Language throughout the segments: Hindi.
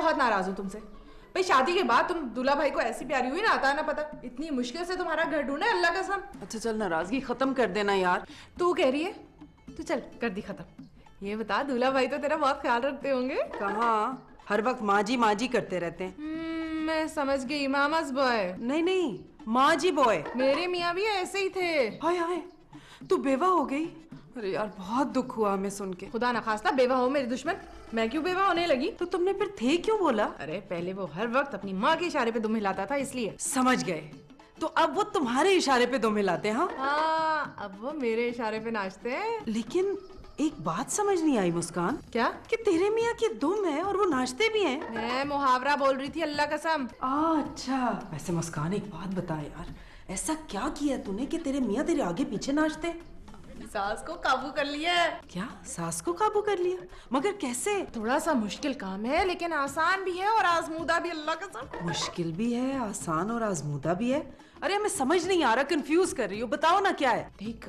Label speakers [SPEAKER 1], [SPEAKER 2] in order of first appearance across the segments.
[SPEAKER 1] बहुत नाराज हूँ तुमसे। भाई शादी के बाद तुम दूल्हा भाई को ऐसी प्यारी हुई ना, आता ना पता, इतनी मुश्किल से तुम्हारा घर ढूंढे, अल्लाह कसम।
[SPEAKER 2] अच्छा चल नाराजगी खत्म कर देना यार।
[SPEAKER 1] तू कह रही है तो चल कर दी खत्म। ये बता, दूल्हा भाई तो तेरा बहुत ख्याल रखते होंगे।
[SPEAKER 2] कहाँ, हर वक्त माँ जी करते रहते हैं।
[SPEAKER 1] मैं समझ गई, मामास बॉय।
[SPEAKER 2] नहीं नहीं, माँ जी बॉय।
[SPEAKER 1] मेरे मियाँ भी ऐसे ही थे।
[SPEAKER 2] हाय हाय, तू बेवा हो गई? अरे यार बहुत दुख हुआ हमें सुन के।
[SPEAKER 1] खुदा न खास्ता बेवा हो मेरे दुश्मन। मैं क्यों बेवा होने लगी?
[SPEAKER 2] तो तुमने फिर थे क्यों बोला?
[SPEAKER 1] अरे पहले वो हर वक्त अपनी माँ के इशारे पे दुम हिलाता था, इसलिए।
[SPEAKER 2] समझ गए, तो अब वो तुम्हारे इशारे पे दुम हिलाते हैं?
[SPEAKER 1] हाँ, अब वो मेरे इशारे पे नाचते हैं।
[SPEAKER 2] लेकिन एक बात समझ नहीं आई मुस्कान।
[SPEAKER 1] क्या?
[SPEAKER 2] कि तेरे मियाँ की दुम है और वो नाचते भी हैं।
[SPEAKER 1] मैं मुहावरा बोल रही थी, अल्लाह कसम।
[SPEAKER 2] अच्छा। वैसे मुस्कान एक बात बता यार, ऐसा क्या किया तूने कि तेरे मियाँ तेरे आगे पीछे नाचते?
[SPEAKER 1] सास को काबू कर लिया है।
[SPEAKER 2] क्या, सास को काबू कर लिया? मगर कैसे?
[SPEAKER 1] थोड़ा सा मुश्किल काम है, लेकिन आसान भी है और आजमूदा भी, अल्लाह कसम।
[SPEAKER 2] मुश्किल भी है, आसान और आजमूदा भी है? अरे मैं समझ नहीं आ रहा, कंफ्यूज कर रही हूँ, बताओ ना क्या है।
[SPEAKER 1] देख,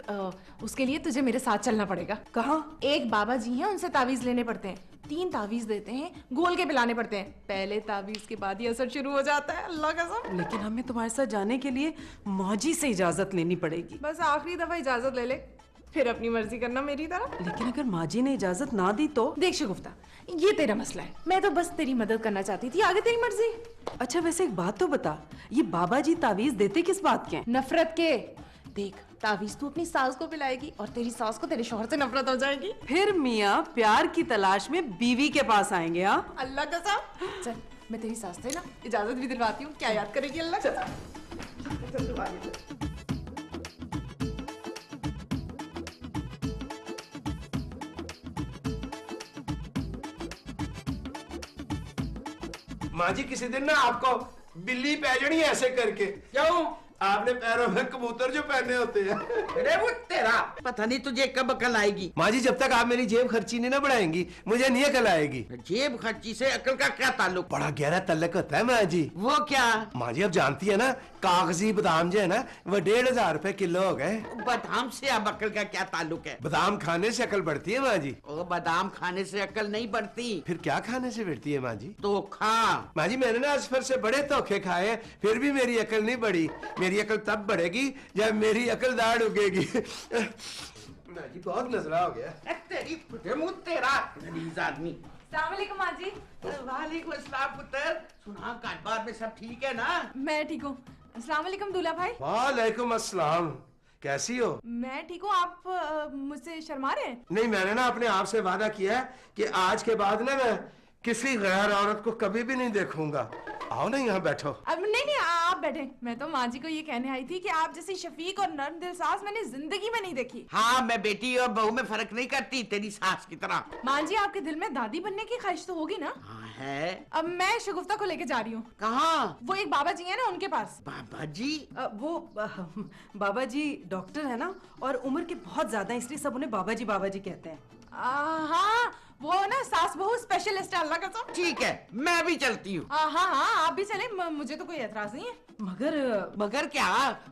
[SPEAKER 1] उसके लिए तुझे मेरे साथ चलना पड़ेगा।
[SPEAKER 2] कहाँ?
[SPEAKER 1] एक बाबा जी हैं, उनसे तावीज लेने पड़ते हैं। 3 तावीज देते हैं, गोल के पिलाने पड़ते हैं। पहले तावीज के बाद ही असर शुरू हो जाता है, अल्लाह कसम।
[SPEAKER 2] लेकिन हमें तुम्हारे साथ जाने के लिए मौजी से इजाजत लेनी पड़ेगी।
[SPEAKER 1] बस आखिरी दफा इजाजत ले ले, फिर अपनी मर्जी करना मेरी तरह।
[SPEAKER 2] लेकिन अगर माजी ने इजाजत ना दी तो?
[SPEAKER 1] देख शगुफ्ता, ये तेरा मसला है, मैं तो बस तेरी मदद करना चाहती थी, आगे तेरी मर्जी।
[SPEAKER 2] अच्छा वैसे एक बात तो बता, ये बाबा जी तावीज देते किस बात के हैं?
[SPEAKER 1] नफरत के। देख, तावीज तू अपनी सास को पिलाएगी और तेरी सास को तेरे शौहर से नफरत हो जाएगी।
[SPEAKER 2] फिर मियाँ प्यार की तलाश में बीवी के पास आएंगे। हाँ,
[SPEAKER 1] अल्लाह कसम। चल, मैं तेरी सास से ना इजाजत भी दिलवाती हूँ, क्या याद करेगी अल्लाह। चल तू आगे चल।
[SPEAKER 3] माँ जी किसी दिन ना आपको बिल्ली पैजनी ऐसे करके।
[SPEAKER 4] क्यों?
[SPEAKER 3] आपने पैरों में कबूतर जो पहने होते हैं।
[SPEAKER 4] अरे वो तेरा पता नहीं तुझे कब अकल आएगी।
[SPEAKER 3] माँ जी जब तक आप मेरी जेब खर्ची नहीं ना बढ़ाएंगी, मुझे नहीं अकल आएगी।
[SPEAKER 4] जेब खर्ची से अकल का क्या ताल्लुक?
[SPEAKER 3] बड़ा गहरा तल्लक होता है माँ जी।
[SPEAKER 4] वो क्या?
[SPEAKER 3] माँ जी अब जानती है ना, कागजी बादाम जो है ना वो 1,500 रुपए किलो हो गए।
[SPEAKER 4] बादाम से अब अकल का क्या ताल्लुक है?
[SPEAKER 3] बादाम खाने से अकल बढ़ती है माँ जी।
[SPEAKER 4] ओ बादाम खाने से अकल नहीं बढ़ती।
[SPEAKER 3] फिर क्या खाने से बढ़ती है माँ जी?
[SPEAKER 4] तो खा।
[SPEAKER 3] माँ जी मैंने ना असफर से बड़े धोखे खाए हैं, फिर भी मेरी अकल नहीं बढ़ी। मेरी अकल तब बढ़ेगी जब मेरी अकल दाढ़ उगेगी। माँ जी बहुत नजरा हो गया।
[SPEAKER 4] तेरी मुंह तेरा गलीज आदमी।
[SPEAKER 1] अस्सलाम वालेकुम माँ जी।
[SPEAKER 4] वालेकुम अस्सलाम पुत्र। सुना कारोबार में सब ठीक है ना?
[SPEAKER 1] मैं ठीक हूँ। अस्सलाम वालेकुम दूल्हा भाई।
[SPEAKER 3] वालेकुम अस्सलाम, कैसी हो?
[SPEAKER 1] मैं ठीक हूँ, आप मुझसे शर्मा रहे हैं?
[SPEAKER 3] नहीं, मैंने ना अपने आप से वादा किया है कि आज के बाद ना मैं किसी गैर औरत को कभी भी नहीं देखूंगा। आओ ना यहाँ बैठो।
[SPEAKER 1] अब नहीं, आप बैठे। मैं तो माँ जी को ये कहने आई थी कि आप जैसी शफीक और नर्म दिल सास मैंने जिंदगी में नहीं देखी।
[SPEAKER 4] हाँ, मैं बेटी और बहू में फर्क नहीं करती, तेरी सास की तरह।
[SPEAKER 1] माँ जी आपके दिल में दादी बनने की ख्वाहिश तो होगी ना?
[SPEAKER 4] हाँ है।
[SPEAKER 1] अब मैं शगुफ्ता को लेके जा रही हूँ।
[SPEAKER 4] कहाँ?
[SPEAKER 1] वो एक बाबा जी है ना, उनके पास।
[SPEAKER 4] बाबा जी?
[SPEAKER 2] वो बाबा जी डॉक्टर है ना, और उम्र के बहुत ज्यादा, इसलिए सब उन्हें बाबा जी कहते हैं।
[SPEAKER 1] हाँ, वो ना सास बहू स्पेशलिस्ट है, अल्लाह कसम।
[SPEAKER 4] ठीक है, मैं भी चलती हूँ।
[SPEAKER 1] हाँ, आप भी चले, मुझे तो कोई एतराज नहीं है।
[SPEAKER 4] मगर क्या?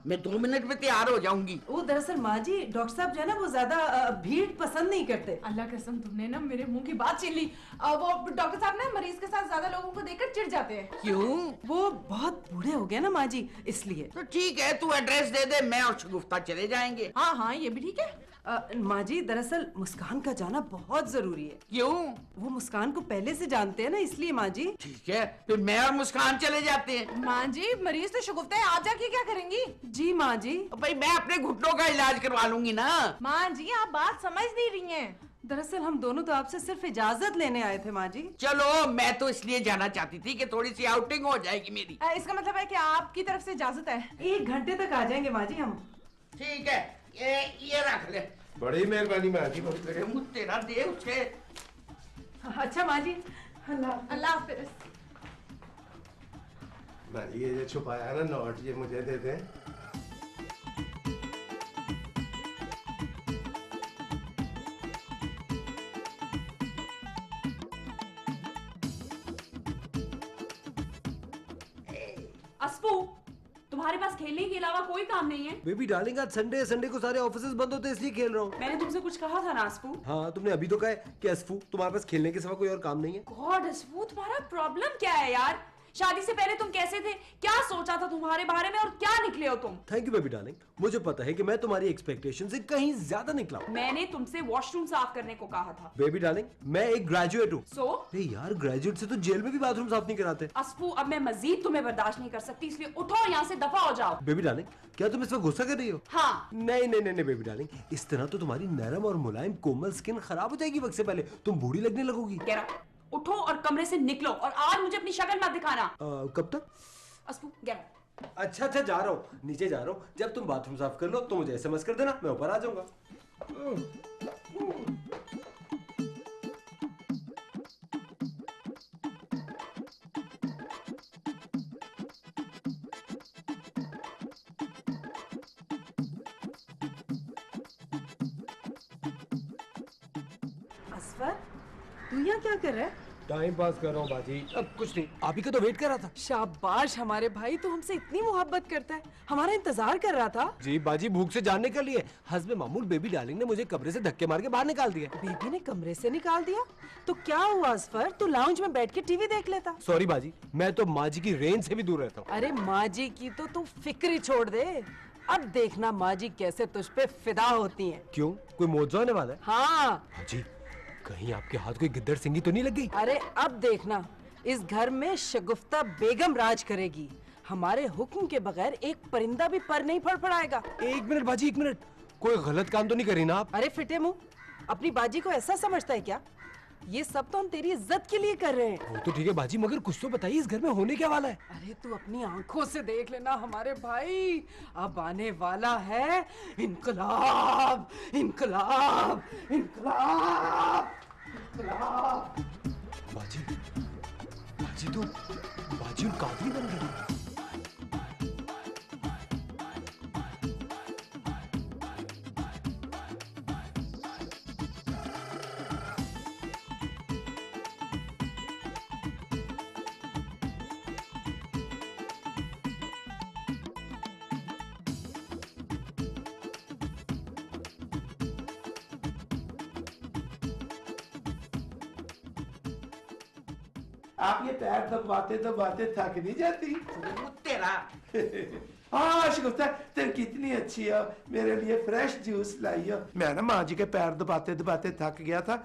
[SPEAKER 4] मैं 2 मिनट में तैयार हो जाऊंगी।
[SPEAKER 2] वो दरअसल माँ जी डॉक्टर साहब जो है ना वो ज्यादा भीड़ पसंद नहीं करते।
[SPEAKER 1] अल्लाह कसम, तुमने ना मेरे मुंह की बात छीन ली। वो डॉक्टर साहब ना मरीज के साथ ज्यादा लोगों को देखकर चिढ़ जाते हैं।
[SPEAKER 4] क्यों?
[SPEAKER 2] वो बहुत बूढ़े हो गए ना माँ जी, इसलिए।
[SPEAKER 4] तो ठीक है, तू एड्रेस दे दे, मैं और शगुफ्ता चले जाएंगे।
[SPEAKER 1] हाँ, ये भी ठीक है।
[SPEAKER 2] माँ जी दरअसल मुस्कान का जाना बहुत जरूरी है।
[SPEAKER 4] क्यों?
[SPEAKER 2] वो मुस्कान को पहले से जानते हैं ना, इसलिए माँ जी।
[SPEAKER 4] ठीक है, फिर मैं और मुस्कान चले जाते हैं।
[SPEAKER 1] माँ जी मरीज तो शगुफ्ता है, आप जाके क्या करेंगी?
[SPEAKER 2] जी माँ जी।
[SPEAKER 4] भाई मैं अपने घुटनों का इलाज करवा लूंगी ना।
[SPEAKER 1] माँ जी आप बात समझ नहीं रही हैं।
[SPEAKER 2] दरअसल हम दोनों तो आपसे सिर्फ इजाजत लेने आए थे माँ जी।
[SPEAKER 4] चलो, मैं तो इसलिए जाना चाहती थी कि थोड़ी सी आउटिंग हो जाएगी मेरी।
[SPEAKER 1] इसका मतलब है कि आपकी तरफ से इजाजत है?
[SPEAKER 2] 1 घंटे तक आ जाएंगे माँ जी हम।
[SPEAKER 4] ठीक है, ये रख ले।
[SPEAKER 3] बड़ी मेहरबानी माँ जी, बहुत लगे।
[SPEAKER 4] मुझ तेरा दे उसे।
[SPEAKER 2] अच्छा माँ जी,
[SPEAKER 1] अल्लाह हाफिज।
[SPEAKER 3] माँ जी ये जो छुपाया ना नोट, ये मुझे दे दें।
[SPEAKER 1] अस्फू, तुम्हारे
[SPEAKER 5] तुम्हारे पास खेलने के अलावा कोई काम नहीं है?
[SPEAKER 3] बेबी डार्लिंग, आज संडे है, संडे को सारे ऑफिसेज बंद होते हैं, इसलिए खेल रहा हूँ।
[SPEAKER 5] मैंने तुमसे कुछ कहा था ना अस्फू?
[SPEAKER 3] हाँ, तुमने अभी तो कहा है कि अस्फू तुम्हारे पास खेलने के सिवा कोई और काम नहीं है।
[SPEAKER 5] गॉड अस्फू, तुम्हारा प्रॉब्लम क्या है यार? शादी से पहले तुम कैसे थे? क्या सोचा था तुम्हारे बारे में और क्या निकले हो तुम?
[SPEAKER 3] थैंक यू बेबी डार्लिंग, मुझे पता है कि मैं तुम्हारी एक्सपेक्टेशन से कहीं ज्यादा निकला हूँ।
[SPEAKER 5] मैंने तुमसे वॉशरूम साफ करने को कहा था।
[SPEAKER 3] बेबी डार्लिंग, मैं एक ग्रेजुएट हूँ।
[SPEAKER 5] सो
[SPEAKER 3] नहीं यार, ग्रेजुएट से तो जेल में भी बाथरूम साफ नहीं कराते।
[SPEAKER 5] अस्फू, अब मैं मजीद तुम्हें बर्दाश्त नहीं कर सकती, इसलिए उठो और यहाँ से दफा हो जाओ।
[SPEAKER 3] बेबी डार्लिंग, क्या तुम इस वक्त गुस्सा कर रही हो?
[SPEAKER 5] हाँ।
[SPEAKER 3] नहीं नहीं नहीं नहीं बेबी डार्लिंग, इस तरह तो तुम्हारी नरम और मुलायम कोमल स्किन खराब हो जाएगी वक्त से पहले, तुम बूढ़ी लगने लगोगी।
[SPEAKER 5] कह रहा उठो और कमरे से निकलो, और आज मुझे अपनी शक्ल मत दिखाना।
[SPEAKER 3] कब तक?
[SPEAKER 5] अस्फू गेट।
[SPEAKER 3] अच्छा अच्छा, जा रहा हूँ, नीचे जा रहा हूँ। जब तुम बाथरूम साफ कर लो तो मुझे एसएमएस कर देना, मैं ऊपर आ जाऊंगा।
[SPEAKER 2] असफर, तू यहाँ क्या कर रहा है?
[SPEAKER 3] टाइम पास कर रहा हूँ बाजी। अब कुछ नहीं, आप ही का तो वेट कर रहा था।
[SPEAKER 2] शाबाश हमारे भाई, तो हमसे इतनी मोहब्बत करता है, हमारा इंतजार कर रहा था।
[SPEAKER 3] जी बाजी, भूख से जानने के लिए हस्बे मामूल बेबी डार्लिंग ने मुझे कमरे से धक्के मार के बाहर निकाल दिया।
[SPEAKER 2] बेबी ने कमरे से निकाल दिया? तो क्या हुआ असफर, तू लाउंज में बैठ के टीवी देख लेता।
[SPEAKER 3] सॉरी बाजी, मैं तो माँ जी की रेंज से भी दूर रहता हूँ।
[SPEAKER 2] अरे माँ जी की तो तू फिक्र ही छोड़ दे, अब देखना माँ जी कैसे तुझ पे फिदा होती हैं।
[SPEAKER 3] क्यों, कोई मौजूद होने वाला है?
[SPEAKER 2] हाँ।
[SPEAKER 3] जी, कहीं आपके हाथ कोई गिद्दड़ सिंगी तो नहीं लग गई?
[SPEAKER 2] अरे अब देखना, इस घर में शगुफ्ता बेगम राज करेगी। हमारे हुक्म के बगैर एक परिंदा भी पर नहीं फड़फड़ाएगा।
[SPEAKER 3] एक मिनट बाजी, एक मिनट, कोई गलत काम तो नहीं करी ना आप?
[SPEAKER 2] अरे फिटे मुंह, अपनी बाजी को ऐसा समझता है क्या? ये सब तो हम तेरी इज्जत के लिए कर रहे हैं।
[SPEAKER 3] वो तो ठीक है बाजी, मगर कुछ तो बताइए, इस घर में होने क्या वाला है?
[SPEAKER 2] अरे तू अपनी आंखों से देख लेना हमारे भाई, अब आने वाला है इनकलाब, इनकलाब, इनकलाब, इनकलाब।
[SPEAKER 3] बाजी, बाजी तो बाजी उन काफी बन गई।
[SPEAKER 6] आप ये पैर दबाते दबाते थक नहीं जाती?
[SPEAKER 4] तेरा
[SPEAKER 6] हाँ शगुफ्ता, तुम कितनी अच्छी हो, मेरे लिए फ्रेश जूस लाई हो। मैं ना माँ जी के पैर दबाते दबाते थक गया था,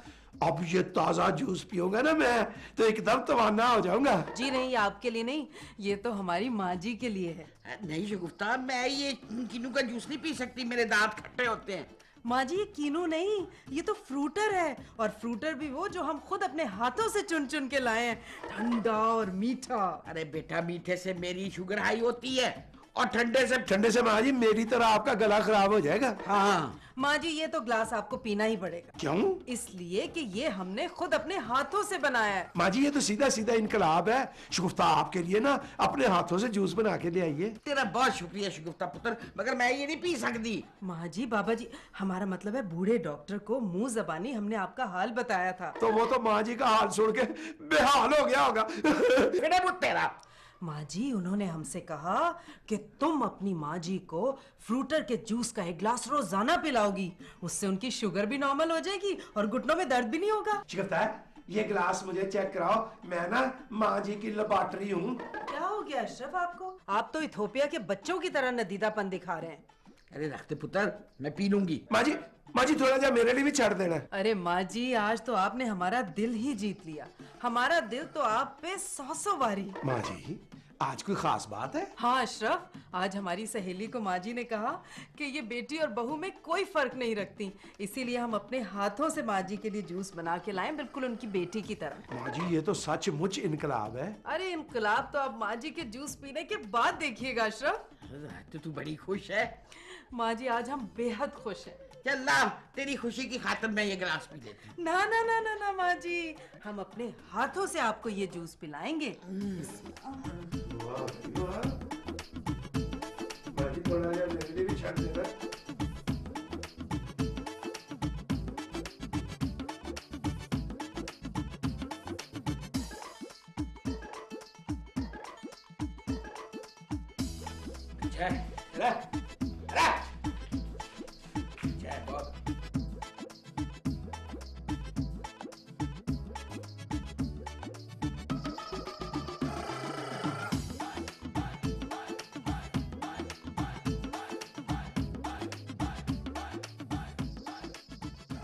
[SPEAKER 6] अब ये ताजा जूस पीऊंगा ना मैं तो एकदम तवाना हो जाऊंगा।
[SPEAKER 2] जी नहीं, आपके लिए नहीं, ये तो हमारी माँ जी के लिए है।
[SPEAKER 4] नहीं शगुफ्ता, मैं ये किन्नू का जूस नहीं पी सकती, मेरे दांत खट्टे होते हैं।
[SPEAKER 2] माँ जी, ये कीनू नहीं, ये तो फ्रूटर है, और फ्रूटर भी वो जो हम खुद अपने हाथों से चुन चुन के लाए हैं, ठंडा और मीठा।
[SPEAKER 4] अरे बेटा, मीठे से मेरी शुगर हाई होती है और ठंडे से
[SPEAKER 6] माँ जी मेरी तरह आपका गला खराब हो जाएगा।
[SPEAKER 4] हाँ।
[SPEAKER 2] माँ जी, ये तो ग्लास आपको पीना ही पड़ेगा।
[SPEAKER 6] क्यों?
[SPEAKER 2] इसलिए कि ये हमने खुद अपने हाथों से बनाया है।
[SPEAKER 6] माँ जी ये तो सीधा सीधा इनकलाब है। शगुफ्ता आपके लिए ना अपने हाथों से जूस बना के ले आइए।
[SPEAKER 4] तेरा बहुत शुक्रिया शगुफ्ता पुत्र, मगर मैं ये नहीं पी सकती।
[SPEAKER 2] माँ जी, बाबा जी, हमारा मतलब है बूढ़े डॉक्टर को मुंह जबानी हमने आपका हाल बताया था।
[SPEAKER 6] तो वो तो माँ जी का हाल सुन के बेहाल हो गया होगा।
[SPEAKER 4] तेरा
[SPEAKER 2] माँ जी, उन्होंने हमसे कहा कि तुम अपनी माँ जी को फ्रूटर के जूस का एक ग्लास रोजाना पिलाओगी, उससे उनकी शुगर भी नॉर्मल हो जाएगी और घुटनों में दर्द भी नहीं होगा।
[SPEAKER 6] शगुफ्ता ये ग्लास मुझे चेक कराओ, मैं ना माँ जी की लेबॉर्टरी हूँ।
[SPEAKER 2] क्या हो गया अशरफ आपको? आप तो इथोपिया के बच्चों की तरह नदीदापन दिखा रहे हैं।
[SPEAKER 4] अरे रखते पुत्र, मैं पी लूंगी।
[SPEAKER 6] माँ जी थोड़ा जा मेरे लिए भी छाड़ देना।
[SPEAKER 2] अरे माँ जी, आज तो आपने हमारा दिल ही जीत लिया। हमारा दिल तो आप पे 100 वारी।
[SPEAKER 6] माँ जी आज कोई खास बात है?
[SPEAKER 2] हाँ अशरफ, आज हमारी सहेली को माँ जी ने कहा कि ये बेटी और बहू में कोई फर्क नहीं रखती, इसीलिए हम अपने हाथों से माँ जी के लिए जूस बना के लाए, बिल्कुल उनकी बेटी की तरह।
[SPEAKER 6] माँ जी ये तो सचमुच इनकलाब है।
[SPEAKER 2] अरे इनकलाब तो आप माँ जी के जूस पीने के बाद देखिएगा अशरफ।
[SPEAKER 4] तो तू बड़ी खुश है।
[SPEAKER 2] माँ जी आज हम बेहद खुश हैं।
[SPEAKER 4] चल ला, तेरी खुशी की खातिर मैं ये गिलास पी लेती हूँ।
[SPEAKER 2] ना ना ना ना ना माँ जी, हम अपने हाथों से आपको ये जूस पिलाएंगे।
[SPEAKER 6] वाह, वाह। माँ जी थोड़ा जा मेरे लिए भी छाड़ देना।
[SPEAKER 4] जय अरे अरे जय बहुत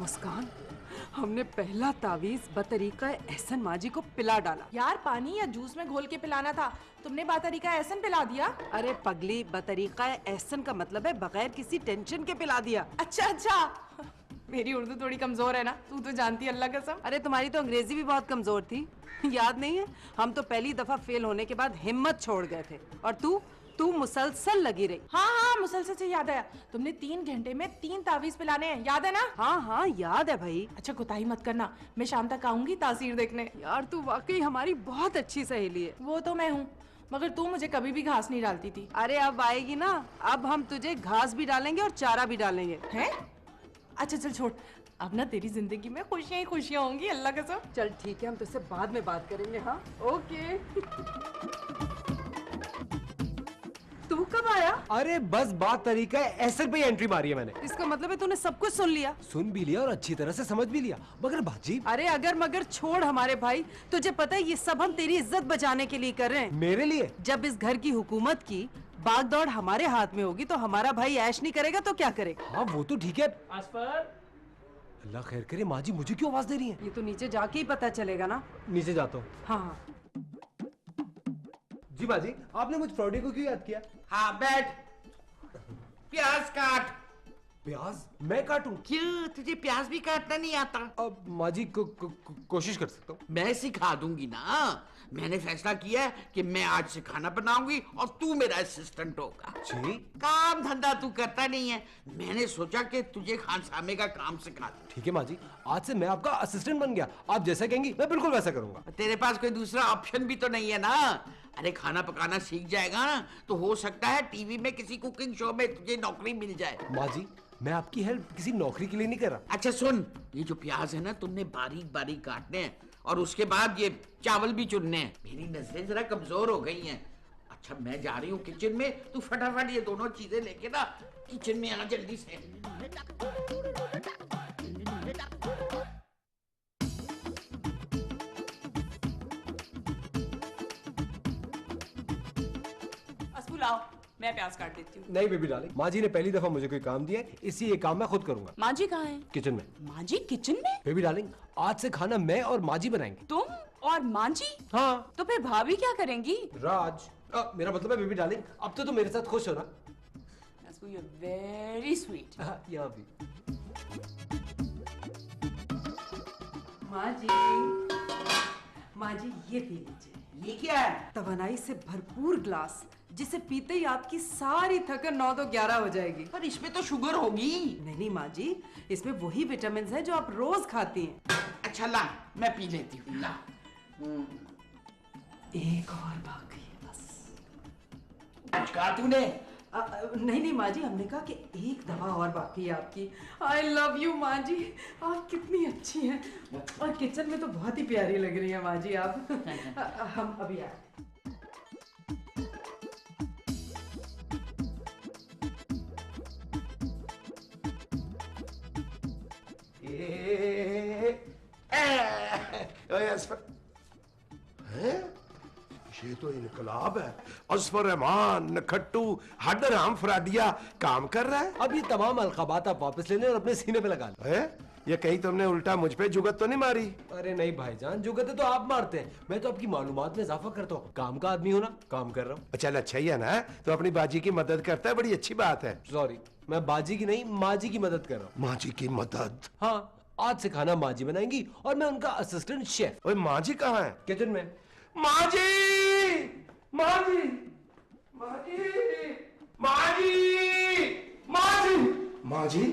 [SPEAKER 2] मुस्कान, हमने पहला तावीज बतरीका एहसन माजी को पिला डाला।
[SPEAKER 1] यार पानी या जूस में घोल के पिलाना था, तुमने बातरीका एहसन पिला दिया।
[SPEAKER 2] अरे पगली, बतरीका एहसन का मतलब है बगैर किसी टेंशन के पिला दिया।
[SPEAKER 1] अच्छा अच्छा, मेरी उर्दू थोड़ी कमजोर है ना, तू तो जानती है, अल्लाह कसम।
[SPEAKER 2] अरे तुम्हारी तो अंग्रेजी भी बहुत कमजोर थी। याद नहीं है, हम तो पहली दफा फेल होने के बाद हिम्मत छोड़ गए थे, और तू मुसलसल लगी रही।
[SPEAKER 1] हाँ हाँ, मुसलसल से याद आया, तुमने 3 घंटे में 3 तावीज पिलाने हैं, याद है ना?
[SPEAKER 2] हाँ हाँ याद है भाई।
[SPEAKER 1] अच्छा कुताही मत करना, मैं शाम तक आऊंगी तासीर देखने।
[SPEAKER 2] यार तू वाकई हमारी बहुत अच्छी सहेली है।
[SPEAKER 1] वो तो मैं हूँ, मगर तू मुझे कभी भी घास नहीं डालती थी।
[SPEAKER 2] अरे अब आएगी ना, अब हम तुझे घास भी डालेंगे और चारा भी डालेंगे।
[SPEAKER 1] हैं? अच्छा चल छोड़, अब ना तेरी जिंदगी में खुशियां ही खुशियां होंगी, अल्लाह कसम।
[SPEAKER 2] चल ठीक है, हम तुझसे बाद में बात करेंगे। हाँ ओके। तू कब आया?
[SPEAKER 7] अरे बस बात तरीका है, ऐसे पे एंट्री मारी है मैंने।
[SPEAKER 2] इसका मतलब है तूने सब कुछ सुन लिया?
[SPEAKER 7] सुन भी लिया और अच्छी तरह से समझ भी लिया, मगर बाजी।
[SPEAKER 2] अरे अगर मगर छोड़ हमारे भाई, तुझे पता है ये सब हम तेरी इज्जत बचाने के लिए कर रहे हैं।
[SPEAKER 7] मेरे लिए?
[SPEAKER 2] जब इस घर की हुकूमत की बागदौड़ हमारे हाथ में होगी तो हमारा भाई ऐश नहीं करेगा तो क्या करेगा?
[SPEAKER 7] हाँ वो तो ठीक है। अल्लाह खैर करे, माँ जी मुझे क्यों आवाज दे रही है?
[SPEAKER 2] ये तो नीचे जाके ही पता चलेगा ना।
[SPEAKER 7] नीचे जाता हूँ।
[SPEAKER 2] हाँ
[SPEAKER 7] जी बाजी, आपने मुझ फ्रॉडी को क्यों याद किया?
[SPEAKER 4] हाँ बैठ, प्याज काट।
[SPEAKER 7] प्याज मैं काटूं?
[SPEAKER 4] क्यों, तुझे प्याज भी काटना नहीं आता?
[SPEAKER 7] अब माँ जी कोशिश कर सकता हूँ।
[SPEAKER 4] मैं सिखा दूंगी ना। मैंने फैसला किया है कि मैं आज से खाना बनाऊंगी और तू मेरा असिस्टेंट होगा।
[SPEAKER 7] जी?
[SPEAKER 4] काम धंधा तू करता नहीं है, मैंने सोचा कि तुझे खानसामे का काम सिखा दूं।
[SPEAKER 7] ठीक है माँ जी, आज से मैं आपका असिस्टेंट बन गया। आप जैसा कहेंगी मैं बिल्कुल वैसा करूंगा।
[SPEAKER 4] तेरे पास कोई दूसरा ऑप्शन भी तो नहीं है ना। अरे खाना पकाना सीख जाएगा ना तो हो सकता है टीवी में किसी कुकिंग शो में तुझे नौकरी मिल जाए।
[SPEAKER 7] माँ जी मैं आपकी हेल्प किसी नौकरी के लिए नहीं कर रहा।
[SPEAKER 4] अच्छा सुन, ये जो प्याज है ना तुमने बारीक बारीक काटने हैं और उसके बाद ये चावल भी चुनने हैं। मेरी नजरें जरा कमजोर हो गई हैं। अच्छा मैं जा रही हूँ किचन में, तू फटाफट ये दोनों चीजें लेके ना किचन में आ जल्दी से।
[SPEAKER 5] लाओ, मैं प्याज काट देती हूँ।
[SPEAKER 7] नहीं बेबी डार्लिंग, माँ जी ने पहली दफा मुझे कोई काम दिया है, इसी ये काम मैं खुद करूंगा।
[SPEAKER 5] माँ जी कहाँ हैं?
[SPEAKER 7] किचन में।
[SPEAKER 5] माँ जी किचन में?
[SPEAKER 7] बेबी डार्लिंग आज से खाना मैं और माँ जी बनाएंगे।
[SPEAKER 5] तुम और माँ जी?
[SPEAKER 7] हाँ।
[SPEAKER 5] तो फिर भाभी क्या करेंगी?
[SPEAKER 7] राज मेरा मतलब है बेबी डार्लिंग, अब तो तुम मेरे साथ खुश हो ना?
[SPEAKER 5] You're very sweet.
[SPEAKER 7] यहाँ भी।
[SPEAKER 2] माँ जी ये पी लीजिए।
[SPEAKER 4] ये क्या है?
[SPEAKER 2] तवानाई से भरपूर ग्लास, जिसे पीते ही आपकी सारी थकन 9 तो 11 हो जाएगी।
[SPEAKER 4] पर इसमें तो शुगर होगी।
[SPEAKER 2] नहीं माँ जी, इसमें वही विटामिन है जो आप रोज खाती हैं।
[SPEAKER 4] अच्छा ला, मैं पी लेती हूँ। ला।
[SPEAKER 2] एक और बाकी है बस।
[SPEAKER 4] कुछ कहा तूने?
[SPEAKER 2] नहीं माँ जी, हमने कहा कि एक दवा और बाकी है आपकी। आई लव यू माँ जी, आप कितनी अच्छी हैं और किचन में तो बहुत ही प्यारी लग रही है माँ जी आप। हम अभी आए।
[SPEAKER 6] ये तो इनकलाब है। असफर रहमान, नखट्टू, हड्डराम फराडिया काम कर रहा है।
[SPEAKER 7] अब ये तमाम अलकाबात आप वापस ले लें और अपने सीने पे लगा लें।
[SPEAKER 6] है? ये कहीं तुमने उल्टा मुझ पे जुगत तो नहीं मारी?
[SPEAKER 7] अरे नहीं भाईजान, जुगत तो आप मारते हैं, मैं तो आपकी मालूमात में इजाफा करता हूँ। काम का आदमी हो ना, काम कर रहा हूँ।
[SPEAKER 6] चल अच्छा ही है ना, तो अपनी बाजी की मदद करता है, बड़ी अच्छी बात है।
[SPEAKER 7] सॉरी, मैं बाजी की नहीं माँ जी की मदद कर रहा हूँ।
[SPEAKER 6] माँ जी की मदद?
[SPEAKER 7] हाँ, आज से खाना माँ जी बनाएंगी और मैं उनका असिस्टेंट शेफ।
[SPEAKER 6] ओए माँ जी कहाँ है?
[SPEAKER 7] किचन में।
[SPEAKER 6] माँ जी, माँ जी, माँ जी, माँ जी, माँ जी, माँ जी,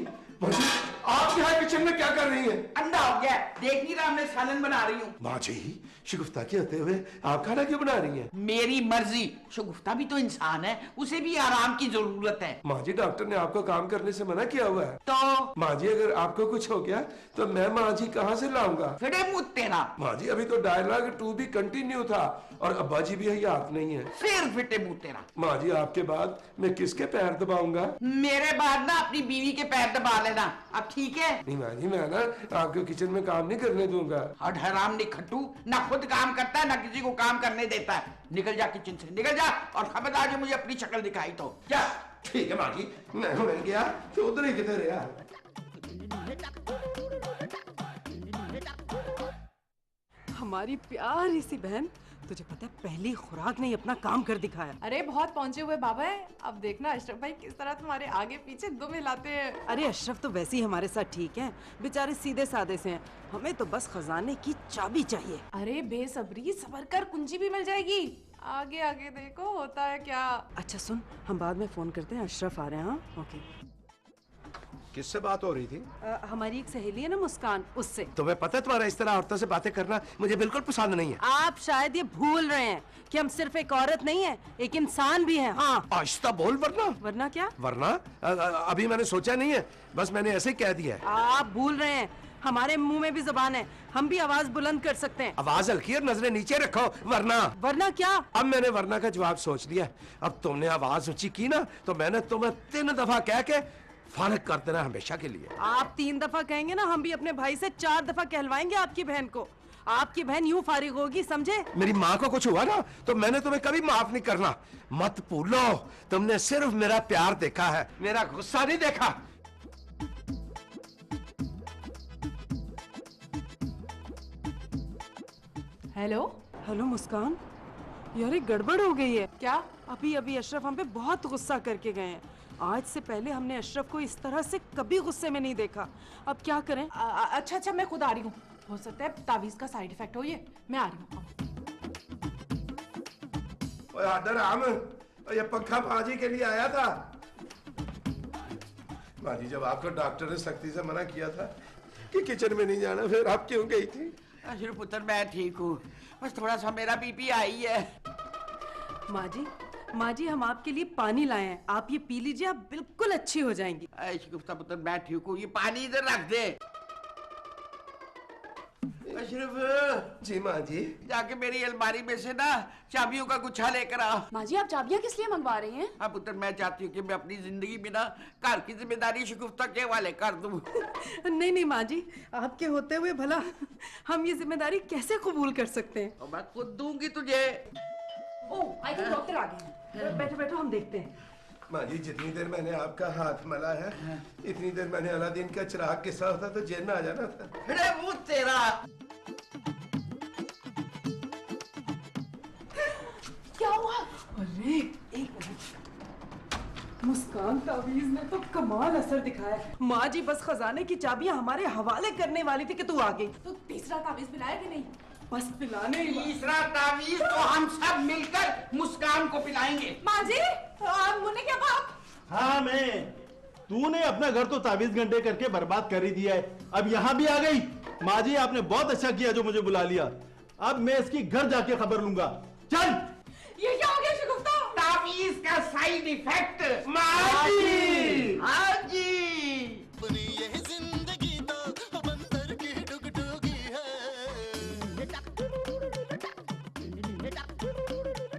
[SPEAKER 6] माँ जी, आप
[SPEAKER 3] आप यहाँ किचन में क्या कर रही हैं?
[SPEAKER 4] अंडा हो गया, देख नहीं रहा, मैं सालन बना रही हूँ।
[SPEAKER 3] माँ जी, शगुफ्ता के होते हुए आप खाना क्यों बना रही हैं?
[SPEAKER 4] मेरी मर्जी, शगुफ्ता भी तो इंसान है, उसे भी आराम की जरूरत है।
[SPEAKER 3] माँ जी, डॉक्टर ने आपको काम करने से मना किया हुआ है।
[SPEAKER 4] तो
[SPEAKER 3] माँ जी, अगर आपको कुछ हो गया तो मैं माँ जी कहाँ से लाऊंगा?
[SPEAKER 4] फिरे मुँह तेरा।
[SPEAKER 3] माँ जी, अभी तो डायलॉग 2 भी कंटिन्यू था और अब्बा जी भी हयात नहीं है।
[SPEAKER 4] फिर फिटे मुँह तेरा।
[SPEAKER 3] माँ जी, आपके बाद मैं किसके पैर दबाऊंगा?
[SPEAKER 4] मेरे बाद ना अपनी बीवी के पैर दबा लेना, अब ठीक है?
[SPEAKER 3] नहीं माँ जी, मैं ना आपको किचन में काम नहीं करने दूंगा।
[SPEAKER 4] हट हराम निखट्टू, ना खुद काम करता है ना किसी को काम करने देता है। निकल जा किचन से, निकल जा, और खबरदार जो मुझे अपनी शक्ल दिखाई तो जा।
[SPEAKER 3] ठीक है माँ जी, मैं मिल गया तो उधर ही किधर रहा।
[SPEAKER 2] हमारी प्यारी सी बहन, तुझे पता है पहली खुराक ने ही अपना काम कर दिखाया।
[SPEAKER 1] अरे बहुत पहुंचे हुए बाबा है। अब देखना अशरफ भाई किस तरह तुम्हारे आगे पीछे दुम हिलाते हैं।
[SPEAKER 2] अरे अशरफ तो वैसे ही हमारे साथ ठीक है, बेचारे सीधे साधे से हैं। हमें तो बस खजाने की चाबी चाहिए।
[SPEAKER 1] अरे बेसब्री, सबर कर, कुंजी भी मिल जाएगी। आगे आगे देखो होता है क्या।
[SPEAKER 2] अच्छा सुन, हम बाद में फोन करते हैं, अशरफ आ रहे हैं। हाँ ओके।
[SPEAKER 3] किससे बात हो रही थी?
[SPEAKER 2] हमारी एक सहेली है ना मुस्कान, उससे।
[SPEAKER 3] तुम्हें पता है तुम्हारा इस तरह औरतों से बातें करना मुझे बिल्कुल पसंद नहीं है।
[SPEAKER 2] आप शायद ये भूल रहे हैं कि हम सिर्फ एक औरत नहीं है, एक इंसान भी है। हाँ
[SPEAKER 3] आहिस्ता बोल वरना।
[SPEAKER 2] वरना क्या?
[SPEAKER 3] वरना अभी मैंने सोचा नहीं है, बस मैंने ऐसे ही कह दिया है।
[SPEAKER 2] आप भूल रहे हैं, हमारे मुंह में भी जुबान है, हम भी आवाज बुलंद कर सकते हैं।
[SPEAKER 3] आवाज हल्की और नजरें नीचे रखो, वरना।
[SPEAKER 2] वरना क्या?
[SPEAKER 3] अब मैंने वरना का जवाब सोच लिया। अब तुमने आवाज ऊंची की ना तो मैंने तुम्हें 3 दफा कह के फारिग कर देना हमेशा के लिए।
[SPEAKER 2] आप 3 दफा कहेंगे ना, हम भी अपने भाई से 4 दफा कहलवाएंगे आपकी बहन को। आपकी बहन यूं फारिग होगी, समझे?
[SPEAKER 3] मेरी माँ को कुछ हुआ ना तो मैंने तुम्हें कभी माफ नहीं करना। मत भूलो, तुमने सिर्फ मेरा प्यार देखा है, मेरा गुस्सा नहीं देखा।
[SPEAKER 1] हेलो
[SPEAKER 2] हेलो मुस्कान, यार एक गड़बड़ हो गई है।
[SPEAKER 1] क्या?
[SPEAKER 2] अभी अभी अशरफ हम पे बहुत गुस्सा करके गए हैं। आज से पहले हमने अशरफ को इस तरह से कभी गुस्से में नहीं देखा। अब क्या करें?
[SPEAKER 1] अच्छा मैं खुद आ रही हूँ। हो सकता है तावीज का साइड इफेक्ट हो ये। मैं आ रही हूँ।
[SPEAKER 3] ये पंखा बाजी के लिए आया था। बाजी, जब आपको डॉक्टर ने सख्ती से मना किया था कि किचन में नहीं जाना, फिर आप क्यों गई थी?
[SPEAKER 4] अशरफ पुत्र, मैं ठीक हूँ, बस थोड़ा सा मेरा बीपी आई है।
[SPEAKER 2] माँ जी हम आपके लिए पानी लाए हैं, आप ये पी लीजिए, आप बिल्कुल अच्छी हो जाएंगी।
[SPEAKER 4] शगुफ्ता पुत्र, मैं ठीक हूँ, ये पानी इधर रख दे। अशरफ
[SPEAKER 3] जी माँ जी।
[SPEAKER 4] जाके मेरी अलमारी में से ना चाबियों का गुच्छा लेकर आ।
[SPEAKER 5] माँ जी आप चाबियाँ किस लिए मंगवा रही हैं?
[SPEAKER 4] हाँ पुत्र, मैं चाहती हूँ कि मैं अपनी जिंदगी में ना घर की जिम्मेदारी शगुफ्ता के हवाले कर दूँ।
[SPEAKER 2] नहीं माँ जी, आपके होते हुए भला हम ये जिम्मेदारी कैसे कबूल कर सकते हैं?
[SPEAKER 4] और मैं खुद दूंगी तुझे।
[SPEAKER 2] ओह, आई थिंक डॉक्टर आ गए हैं। बैठो बैठो, हम देखते हैं।
[SPEAKER 3] माँ जी, जितनी देर मैंने आपका हाथ मला है इतनी देर मैंने अलादीन का चिराग किस्सा होता तो जेल में आ जाना था।
[SPEAKER 4] अरे वो तेरा
[SPEAKER 5] क्या हुआ?
[SPEAKER 2] अरे एक मिनट, मुस्कान तावीज ने तो कमाल असर दिखाया है। माँ जी बस खजाने की चाबियां हमारे हवाले करने वाली थी कि तू आ गई।
[SPEAKER 1] तो तीसरा तावीज पिलाया कि नहीं?
[SPEAKER 2] बस पिलाने ही।
[SPEAKER 4] तीसरा तावीज तो हम सब मिलकर मुस्कान को पिलाएंगे।
[SPEAKER 1] माँ जी, मुन्ने क्या बात?
[SPEAKER 8] हाँ मैं, तूने अपना घर तो ताबीज घंटे करके बर्बाद कर ही दिया है, अब यहाँ भी आ गई। माँ जी आपने बहुत अच्छा किया जो मुझे बुला लिया, अब मैं इसकी घर जाके खबर लूंगा। चल।
[SPEAKER 1] ये क्या हो गया शगुफ्ता?
[SPEAKER 4] तावीज का साइड इफेक्ट।
[SPEAKER 3] माँ जी!